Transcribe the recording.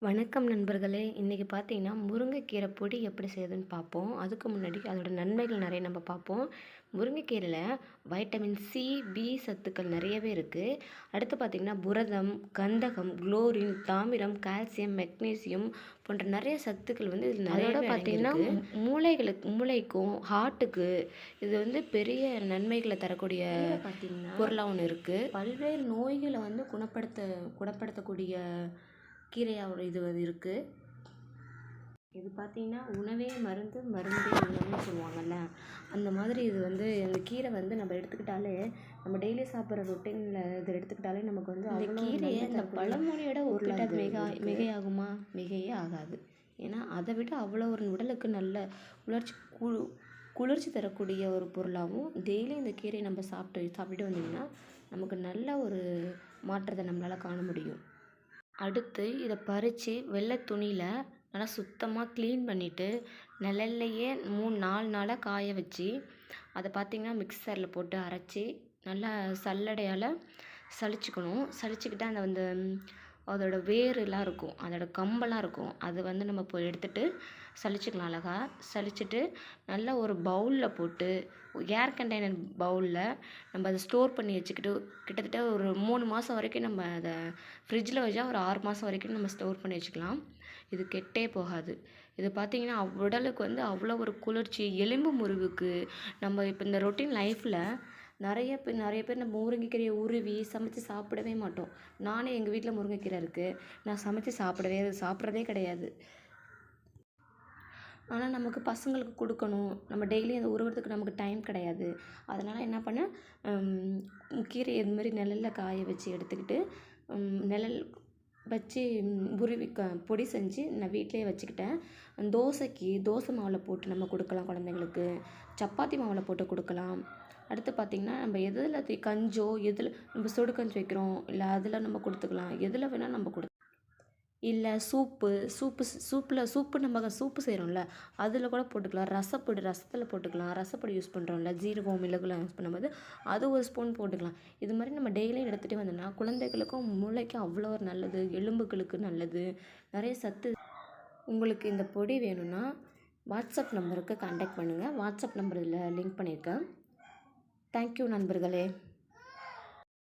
வணக்கம் நண்பர்களே! இன்றைக்கி பார்த்தீங்கன்னா, முருங்கைக்கீரை பொடி எப்படி செய்யுதுன்னு பார்ப்போம். அதுக்கு முன்னாடி அதோட நன்மைகள் நிறைய நம்ம பார்ப்போம். முருங்கைக்கீரையில வைட்டமின் சி, பி சத்துக்கள் நிறையவே இருக்குது. அடுத்து பார்த்தீங்கன்னா, புரதம், கந்தகம், குளோரின், தாமிரம், கால்சியம், மெக்னீசியம் போன்ற நிறைய சத்துக்கள் வந்து இதில் நிறையவே பார்த்தீங்கன்னா, மூளைக்கும் ஹார்ட்டுக்கு இது வந்து பெரிய நன்மைகளை தரக்கூடிய பார்த்தீங்கன்னா பொருளாக ஒன்று இருக்குது. பல்வேறு நோய்களை வந்து குணப்படுத்தக்கூடிய கீரையோட இது இருக்குது. இது பார்த்தீங்கன்னா, உணவே மருந்து, மருந்தே உணவுன்னு சொல்லுவாங்கல்ல. அந்த மாதிரி இது வந்து இந்த கீரை வந்து நம்ம எடுத்துக்கிட்டாலே, நம்ம டெய்லி சாப்பிட்ற ரொட்டீனில் இதை எடுத்துக்கிட்டாலே நமக்கு வந்து இந்த கீரையை இந்த பழமொழியோட ஒப்பிட்டா மிகையாகுமா? மிகையே ஆகாது. ஏன்னா அதை விட அவ்வளோ ஒரு உடலுக்கு நல்ல உணர்ச்சி குளிர்ச்சி தரக்கூடிய ஒரு பொருளாகவும், டெய்லி இந்த கீரையை நம்ம சாப்பிட்டுட்டு வந்தீங்கன்னா நமக்கு நல்ல ஒரு மாற்றத்தை நம்மளால் காண முடியும். அடுத்து இதை பறித்து வெள்ளை துணியில் நல்லா சுத்தமாக க்ளீன் பண்ணிவிட்டு நிழல்லையே 3-4 நாளாக காய வச்சு அதை பார்த்திங்கன்னா மிக்சரில் போட்டு அரைச்சி நல்லா சல்லடையால் சலிச்சுக்கிட்டு அந்த அதோட வேர்லாம் இருக்கும், அதோட கம்பெல்லாம் இருக்கும், அது வந்து நம்ம இப்போ எடுத்துகிட்டு சலிச்சுக்கலாம். அழகாக சலிச்சுட்டு நல்லா ஒரு பவுலில் போட்டு ஏர் கண்டெய்னர் பவுலில் நம்ம அதை ஸ்டோர் பண்ணி வச்சுக்கிட்டு கிட்டத்தட்ட ஒரு 3 மாதம் வரைக்கும் நம்ம அதை ஃப்ரிட்ஜில் வச்சா ஒரு 6 மாதம் வரைக்கும் நம்ம ஸ்டோர் பண்ணி வச்சுக்கலாம். இது கெட்டே போகாது. இது பார்த்திங்கன்னா உடலுக்கு வந்து அவ்வளோ ஒரு குளிர்ச்சி, எலும்பு முறிவுக்கு நம்ம இப்போ இந்த ரொட்டீன் லைஃப்பில் நிறைய பேர் நம்ம முருங்கைக்கீரையை உருவி சமைச்சு சாப்பிடவே மாட்டோம். நானே எங்கள் வீட்டில் முருங்கைக்கீரை இருக்குது, நான் சமைச்சு சாப்பிட்றதே கிடையாது. ஆனால் நமக்கு பசங்களுக்கு கொடுக்கணும், நம்ம டெய்லி அதை உருவுறதுக்கு நமக்கு டைம் கிடையாது. அதனால் என்ன பண்ணேன், கீரை இதுமாரி நிழல்ல காய வச்சு எடுத்துக்கிட்டு நிழல் வச்சு உருவி பொடி செஞ்சு நான் வீட்டிலேயே வச்சுக்கிட்டேன். தோசை மாவில் போட்டு நம்ம கொடுக்கலாம் குழந்தைங்களுக்கு, சப்பாத்தி மாவில் போட்டு கொடுக்கலாம். அடுத்து பார்த்திங்கன்னா, நம்ம எதில் கஞ்சோ எதில் நம்ம சுடு கஞ்சி வைக்கிறோம் இல்லை அதில் நம்ம கொடுத்துக்கலாம். எதில் வேணால் நம்ம இல்லை சூப்பு நம்ம சூப்பு செய்கிறோம்ல அதில் கூட போட்டுக்கலாம். ரசத்தில் போட்டுக்கலாம். ரசப்பொடி யூஸ் பண்ணுறோம்ல, ஜீரகம் மிளகுலாம் யூஸ் பண்ணும்போது அது ஒரு ஸ்பூன் போட்டுக்கலாம். இது மாதிரி நம்ம டெய்லியும் எடுத்துகிட்டே வந்தோம்னா குழந்தைகளுக்கும் மூளைக்கும் அவ்வளோ ஒரு நல்லது, எலும்புகளுக்கு நல்லது, நிறைய சத்து. உங்களுக்கு இந்த பொடி வேணும்னா வாட்ஸ்அப் நம்பருக்கு கான்டாக்ட் பண்ணுங்கள். வாட்ஸ்அப் நம்பர் இதில் லிங்க் பண்ணியிருக்கேன். தேங்க்யூ நண்பர்களே.